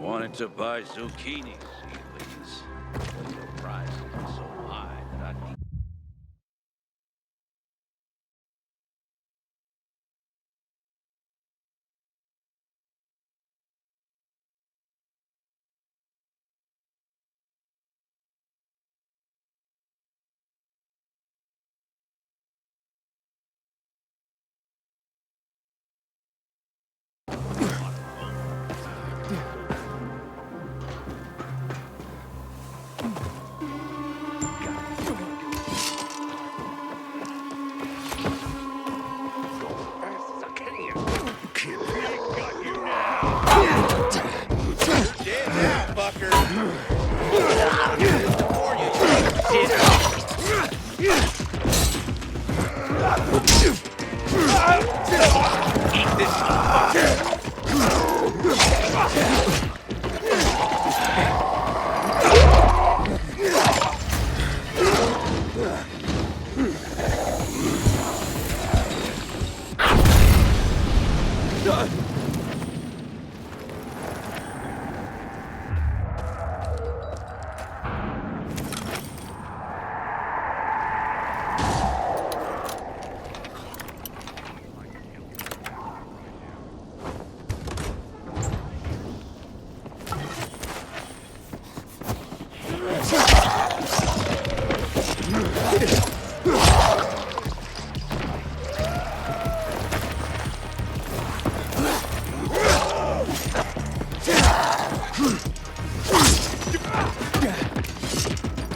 wanted to buy zucchini seedlings, but the price is so high that I need.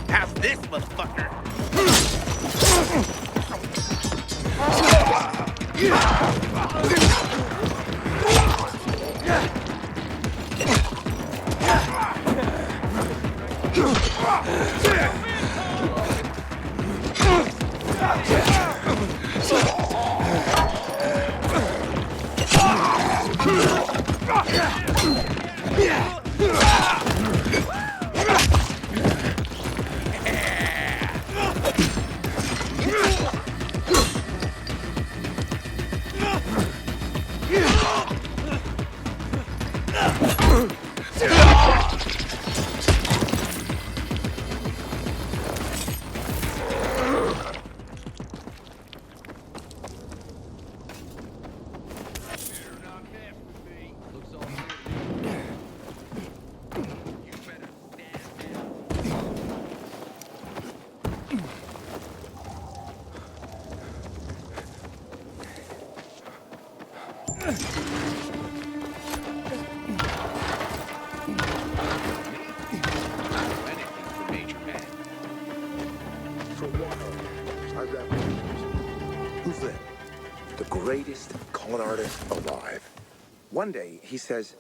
How's this, motherfucker? Who's that? The greatest con artist alive. One day, he says,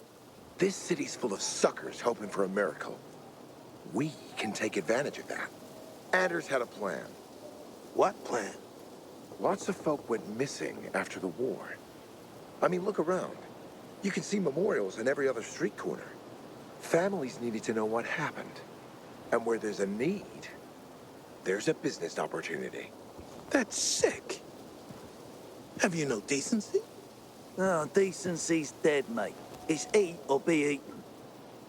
this city's full of suckers hoping for a miracle. We can take advantage of that. Anders had a plan. What plan? Lots of folk went missing after the war. I mean, look around. You can see memorials in every other street corner. Families needed to know what happened. And where there's a need, there's a business opportunity. That's sick. Have you no decency? Oh, decency's dead, mate. It's eat or be eaten.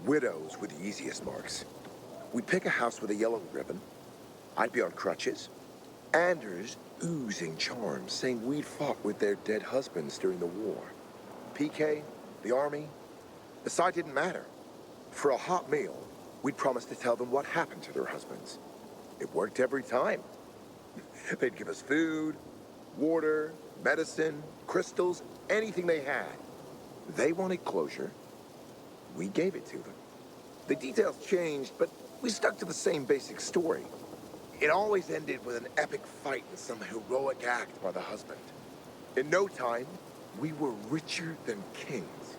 Widows were the easiest marks. We'd pick a house with a yellow ribbon. I'd be on crutches. Anders oozing charms, saying we'd fought with their dead husbands during the war. PK, the army, the side didn't matter. For a hot meal, we'd promise to tell them what happened to their husbands. It worked every time. They'd give us food, water, medicine, crystals, anything they had. They wanted closure. We gave it to them. The details changed, but we stuck to the same basic story. It always ended with an epic fight and some heroic act by the husband. In no time, we were richer than kings.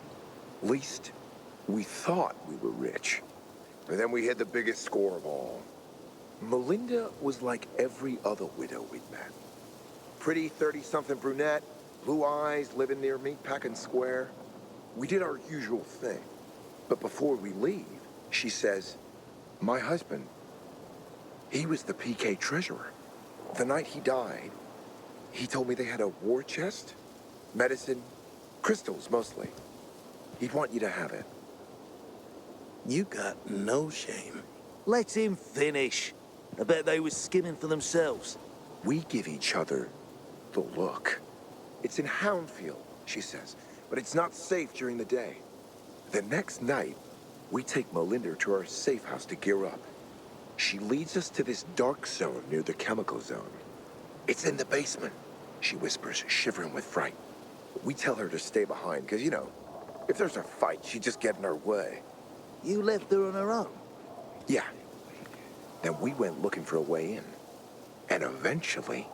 Least, we thought we were rich. And then we hit the biggest score of all. Melinda was like every other widow we'd met. Pretty 30-something brunette, blue eyes, living near Meatpacking Square. We did our usual thing. But before we leave, she says, my husband, he was the PK treasurer. The night he died, he told me they had a war chest, medicine, crystals mostly. He'd want you to have it. You got no shame. Let him finish. I bet they was skimming for themselves. We give each other the look. It's in Houndfield, she says, but it's not safe during the day. The next night, we take Melinda to our safe house to gear up. She leads us to this dark zone near the chemical zone. It's in the basement, she whispers, shivering with fright. We tell her to stay behind, because, you know, if there's a fight, she'd just get in our way. You left her on her own. Yeah. Then we went looking for a way in. And eventually,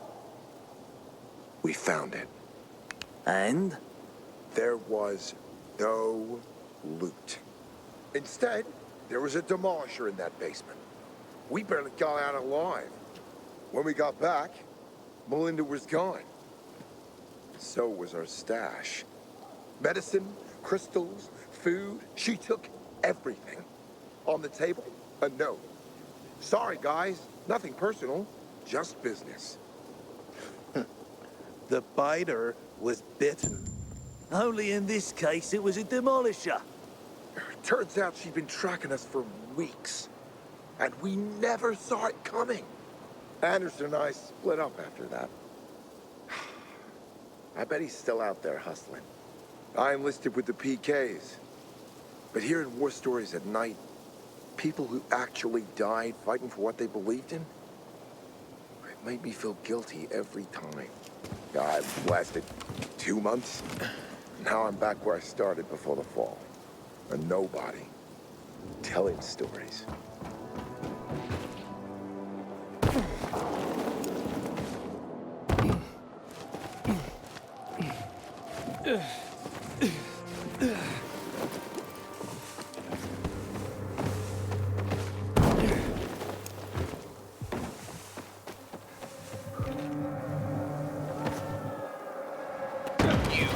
we found it. And? There was no loot. Instead, there was a demolisher in that basement. We barely got out alive. When we got back, Melinda was gone. So was our stash. Medicine, crystals, food. She took everything. On the table, a note. Sorry, guys. Nothing personal. Just business. The biter was bitten. Only in this case it was a demolisher. Turns out she'd been tracking us for weeks. And we never saw it coming. Anderson and I split up after that. I bet he's still out there hustling. I enlisted with the PKs. But hearing war stories at night, people who actually died fighting for what they believed in, it made me feel guilty every time. I've lasted 2 months. Now I'm back where I started before the fall. A nobody. Telling stories. You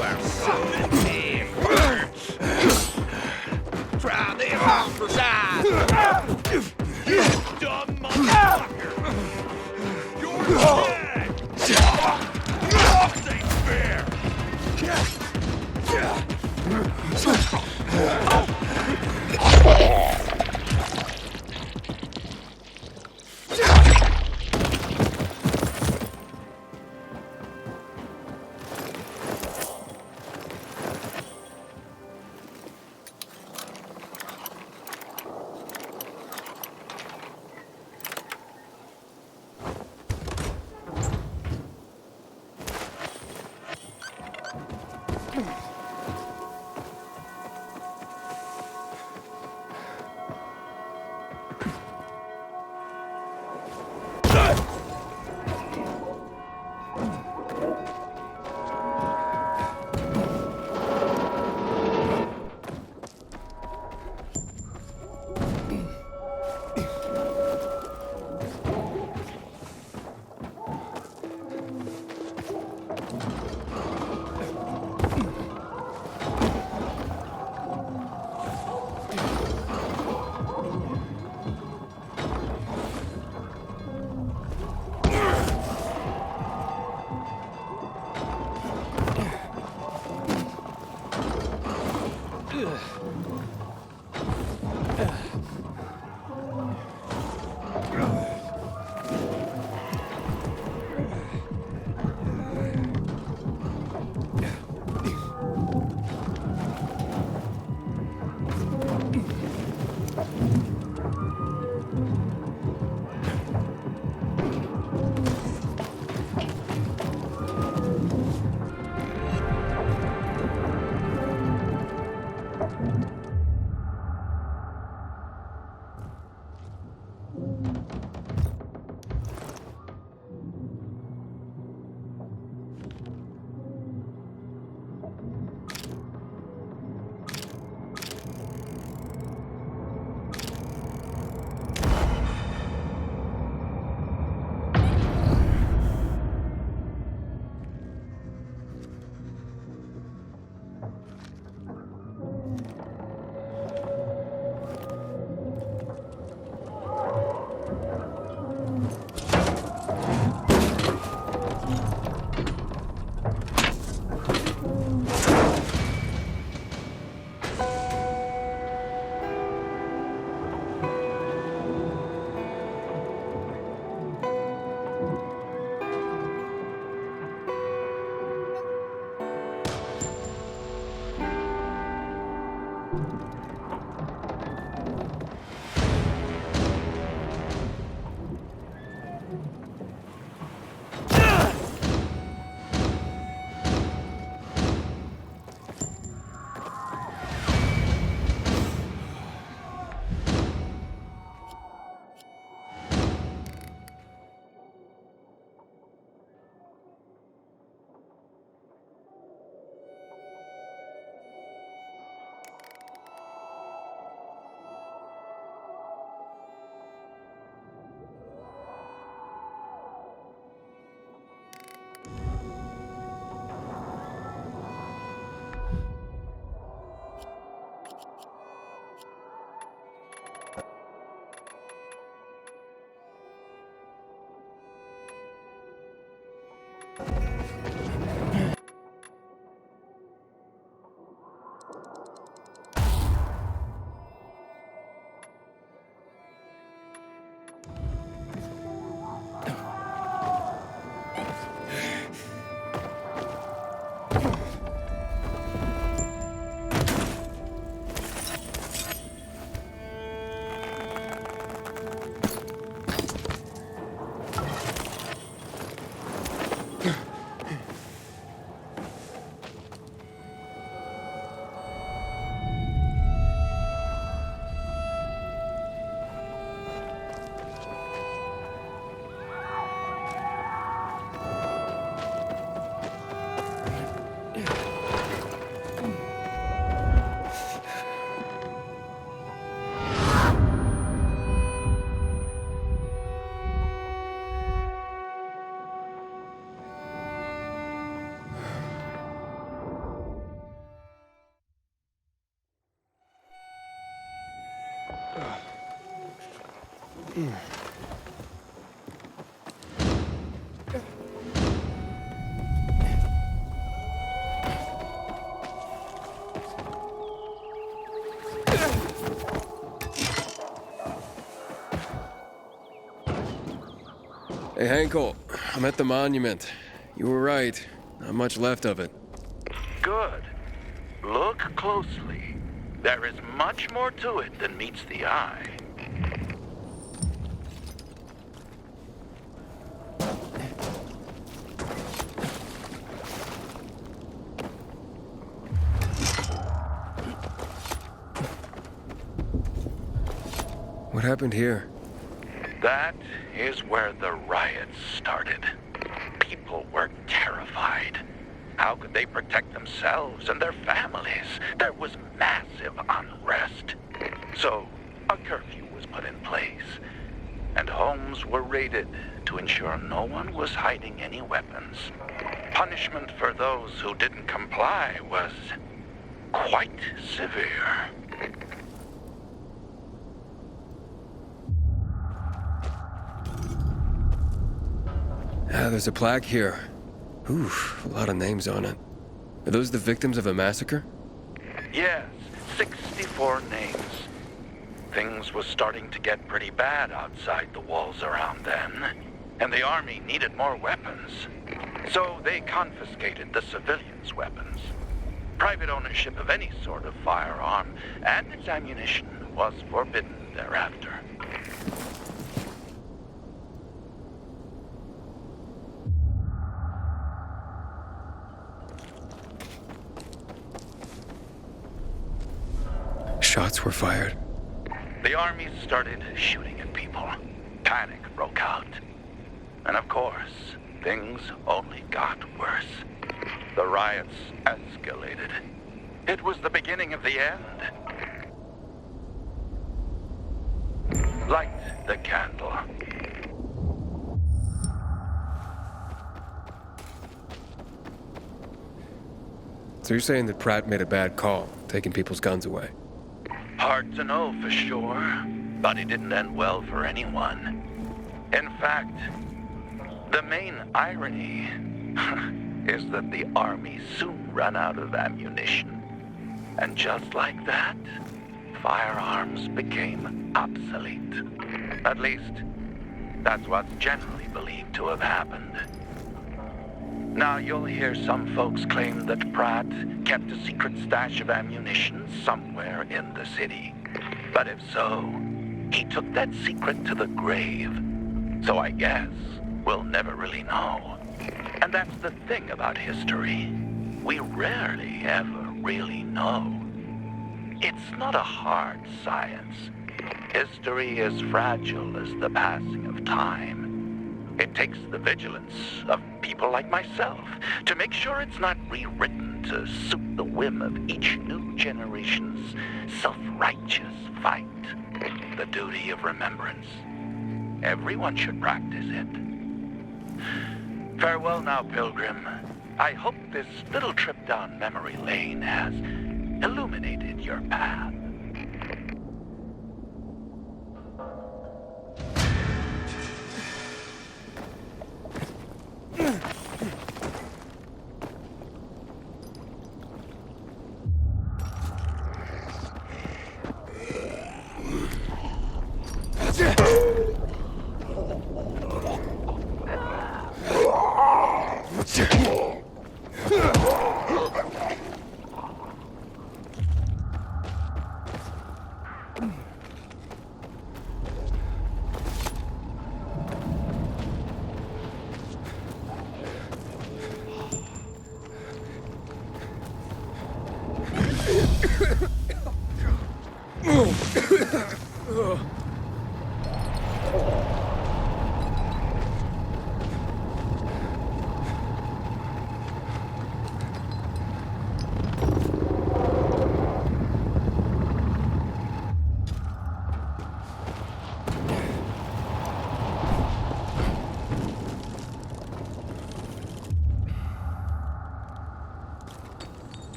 are so damn words. Try them on for size. You dumb motherfucker. You're dead. This ain't fair. Hey, Hankel, I'm at the monument. You were right. Not much left of it. Good. Look closely. There is much more to it than meets the eye. What happened here? That is where the riots started. People were terrified. How could they protect themselves and their families? There was massive unrest. So, a curfew was put in place, and homes were raided to ensure no one was hiding any weapons. Punishment for those who didn't comply was quite severe. Ah, there's a plaque here. Oof, a lot of names on it. Are those the victims of a massacre? Yes, 64 names. Things was starting to get pretty bad outside the walls around then, and the army needed more weapons. So they confiscated the civilians' weapons. Private ownership of any sort of firearm and its ammunition was forbidden thereafter. Shots were fired. The army started shooting at people. Panic broke out. And of course, things only got worse. The riots escalated. It was the beginning of the end. Light the candle. So you're saying that Pratt made a bad call, taking people's guns away? Hard to know for sure, but it didn't end well for anyone. In fact, the main irony is that the army soon ran out of ammunition. And just like that, firearms became obsolete. At least, that's what's generally believed to have happened. Now, you'll hear some folks claim that Pratt kept a secret stash of ammunition somewhere in the city. But if so, he took that secret to the grave. So I guess we'll never really know. And that's the thing about history. We rarely ever really know. It's not a hard science. History is fragile as the passing of time. It takes the vigilance of people like myself to make sure it's not rewritten to suit the whim of each new generation's self-righteous fight. The duty of remembrance. Everyone should practice it. Farewell now, Pilgrim. I hope this little trip down memory lane has illuminated your path.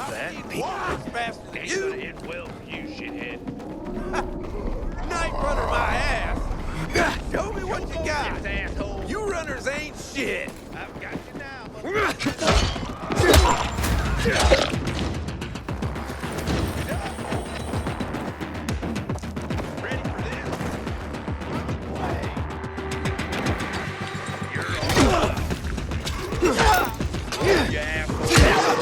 that. What's faster than Ain't you? gonna end well for you, shithead. Night runner my ass. Show me what you got. This asshole. You runners ain't shit. I've got you now, Ready for this? you asshole.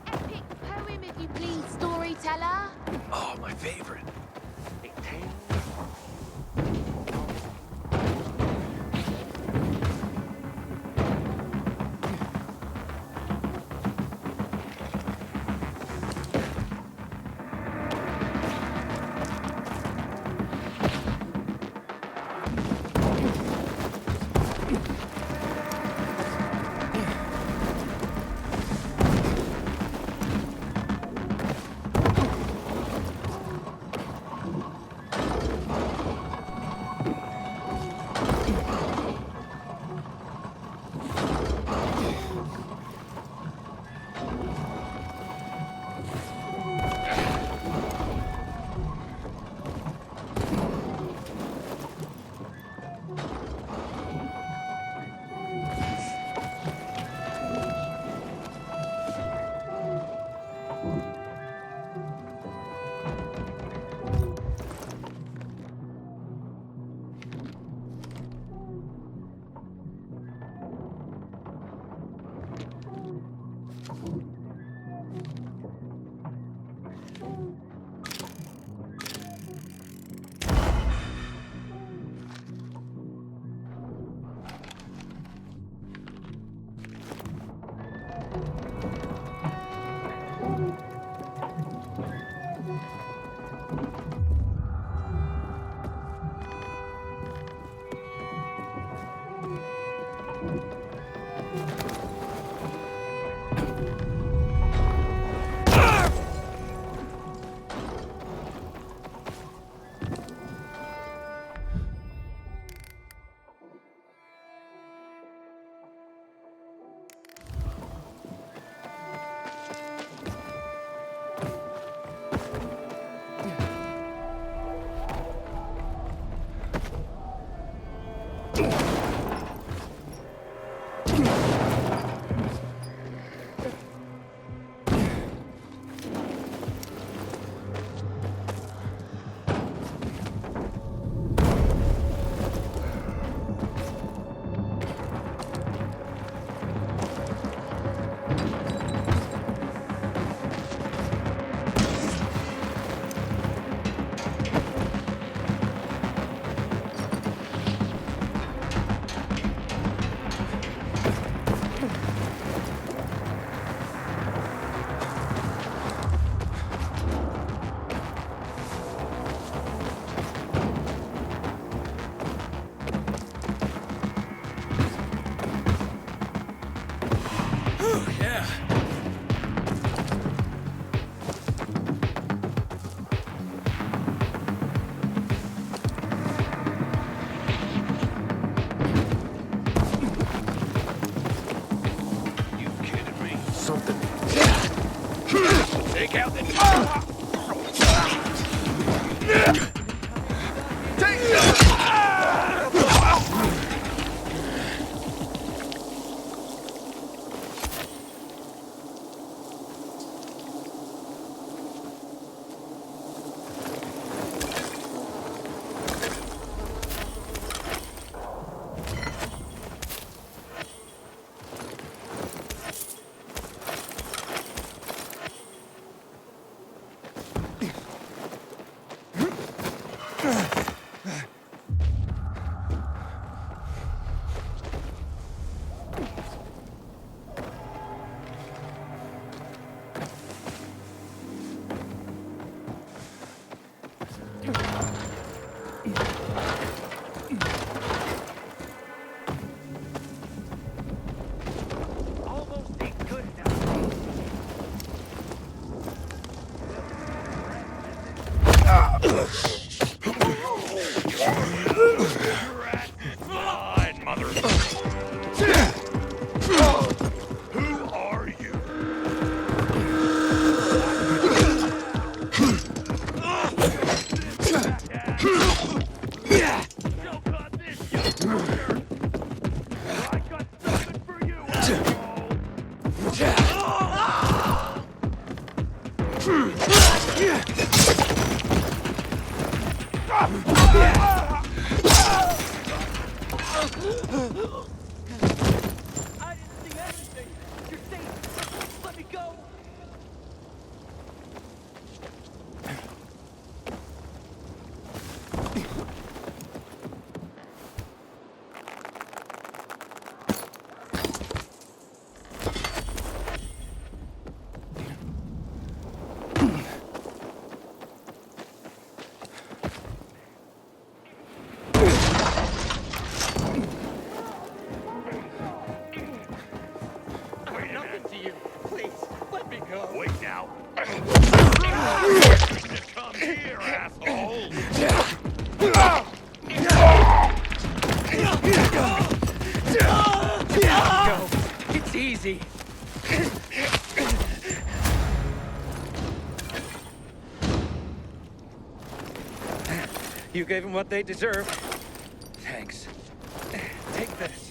Epic poem, if you please, storyteller. Oh, my favorite. A tale. Fine, mother. Who are you? Still got this, you murder. I got something for you. I didn't see anything. You're safe. Let me go. Nothing to you. Please, let me go. Wait now. Come here, asshole. Go. It's easy. You gave them what they deserve. Thanks. Take this.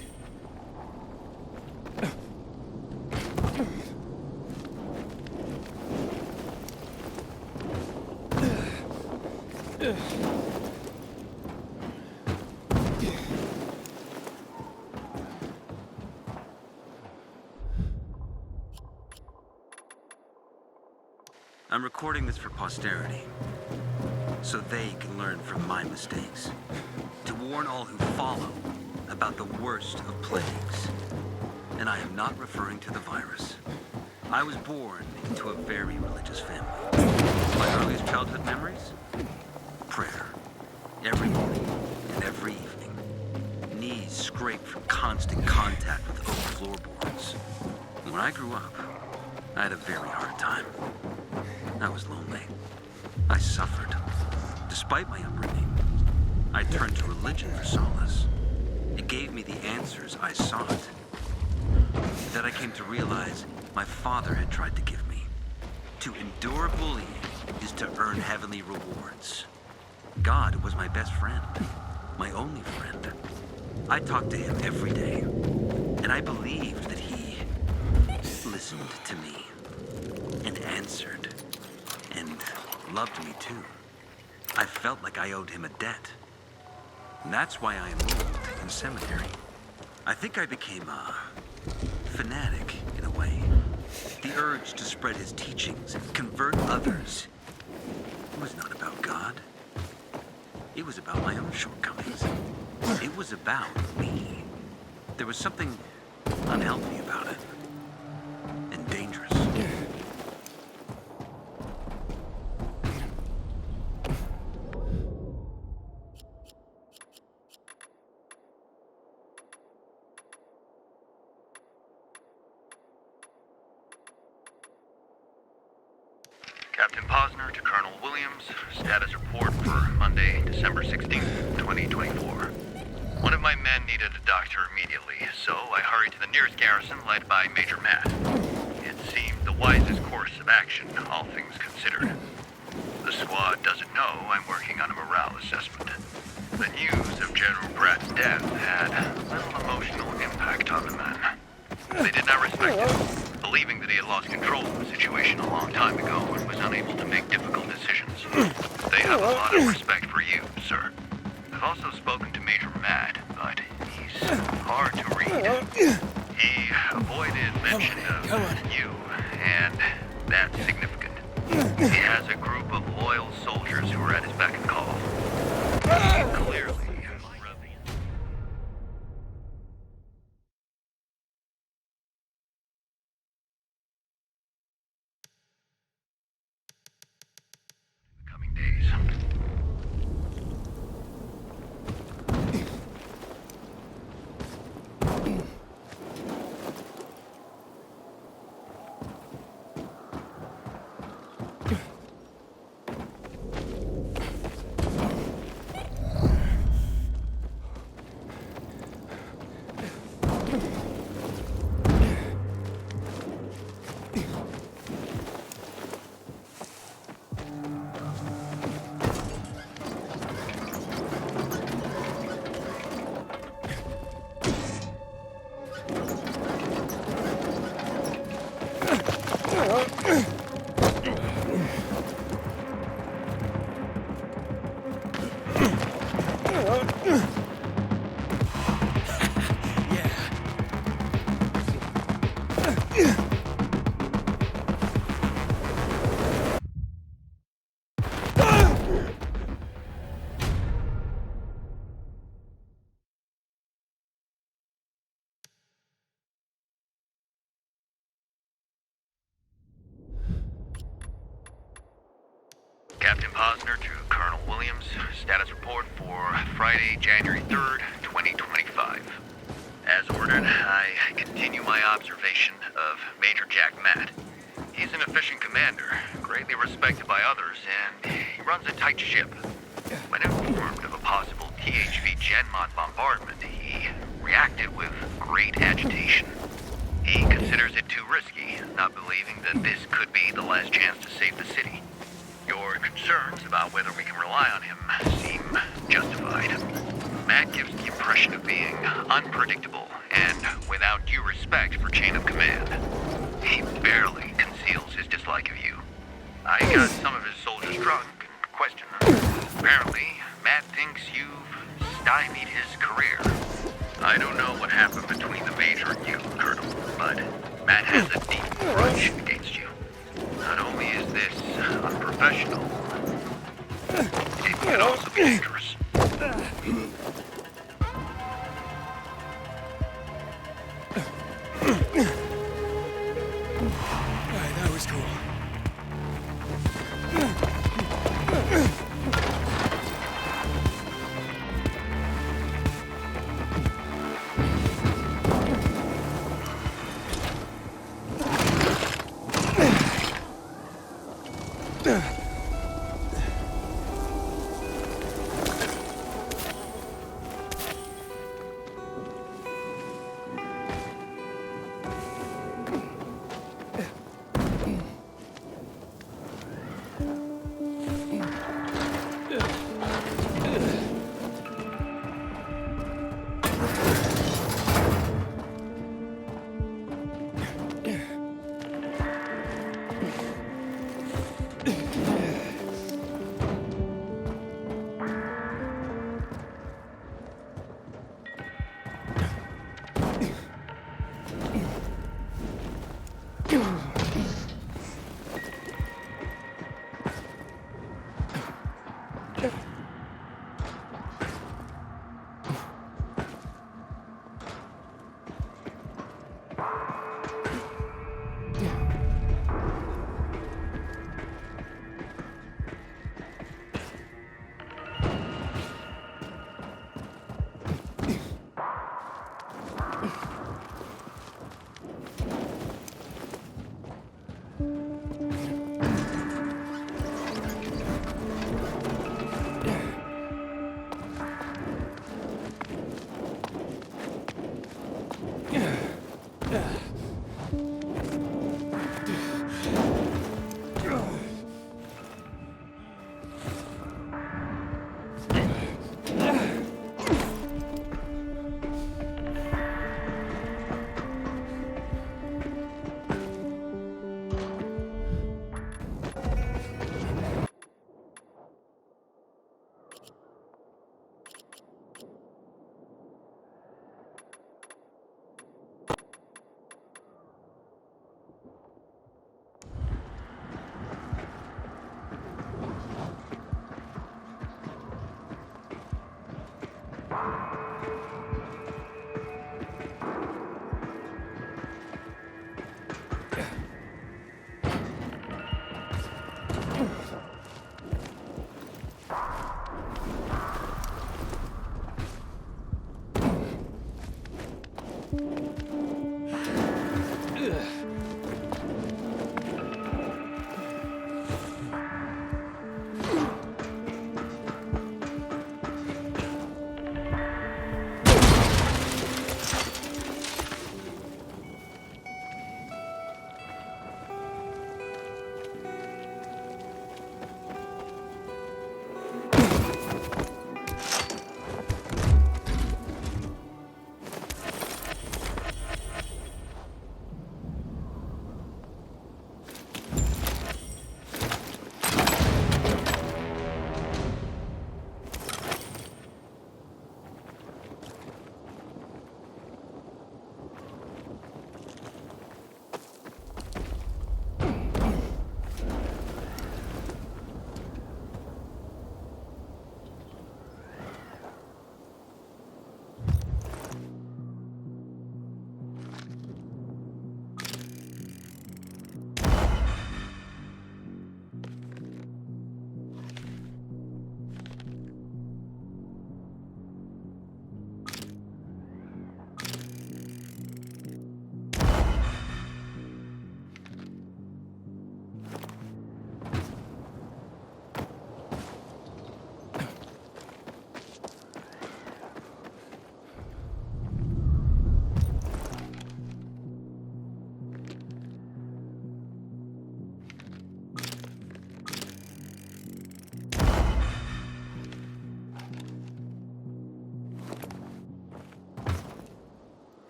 I'm recording this for posterity, so they can learn from my mistakes. To warn all who follow about the worst of plagues. And I am not referring to the virus. I was born into a very religious family. My earliest childhood memories? Prayer. Every morning and every evening. Knees scraped from constant contact with oak floorboards. When I grew up, I had a very hard time. I was lonely. I suffered. Despite my upbringing, I turned to religion for solace. It gave me the answers I sought. That I came to realize my father had tried to give me. To endure bullying is to earn heavenly rewards. God was my best friend, my only friend. I talked to him every day, and I believed that he listened to me and answered and loved me too. I felt like I owed him a debt. And that's why I enrolled in seminary. I think I became a fanatic in a way. The urge to spread his teachings, convert others. It was not about God. It was about my own shortcomings. It was about me. There was something unhealthy about it. And dangerous. Captain Posner to Colonel Williams. Status report for Monday, December 16th, 2024. One of my men needed a doctor immediately, so I hurried to the nearest garrison led by Major Matt. It seemed the wisest course of action, all things considered. The squad doesn't know I'm working on a morale assessment. The news of General Pratt's death had little emotional impact on the men. They did not respect him, believing that he had lost control of the situation a long time ago and was unable to make difficult decisions. They have a lot of respect for you, sir. I've also spoken to Major Matt, but he's hard to read. He avoided mention of you, and that's significant. He has a group of loyal soldiers who are at his beck and call. He clearly is rubbing the coming days. Captain Posner to Colonel Williams. Status report for Friday, January 3rd, 2025. As ordered, I continue my observation of Major Jack Matt. He's an efficient commander, greatly respected by others, and he runs a tight ship. When informed of a possible THV Genmont bombardment, he reacted with great agitation. He considers it too risky, not believing that this could be the last chance to save the city. Your concerns about whether we can rely on him seem justified. Matt gives the impression of being unpredictable and without due respect for chain of command. He barely conceals his dislike of you. I got some of his soldiers drunk and questioned them. Apparently, Matt thinks you've stymied his career. I don't know what happened between the Major and you, Colonel, but Matt has a deep grudge against you. Not only is this unprofessional, it can also be dangerous. Alright, that was cool.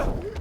Ugh!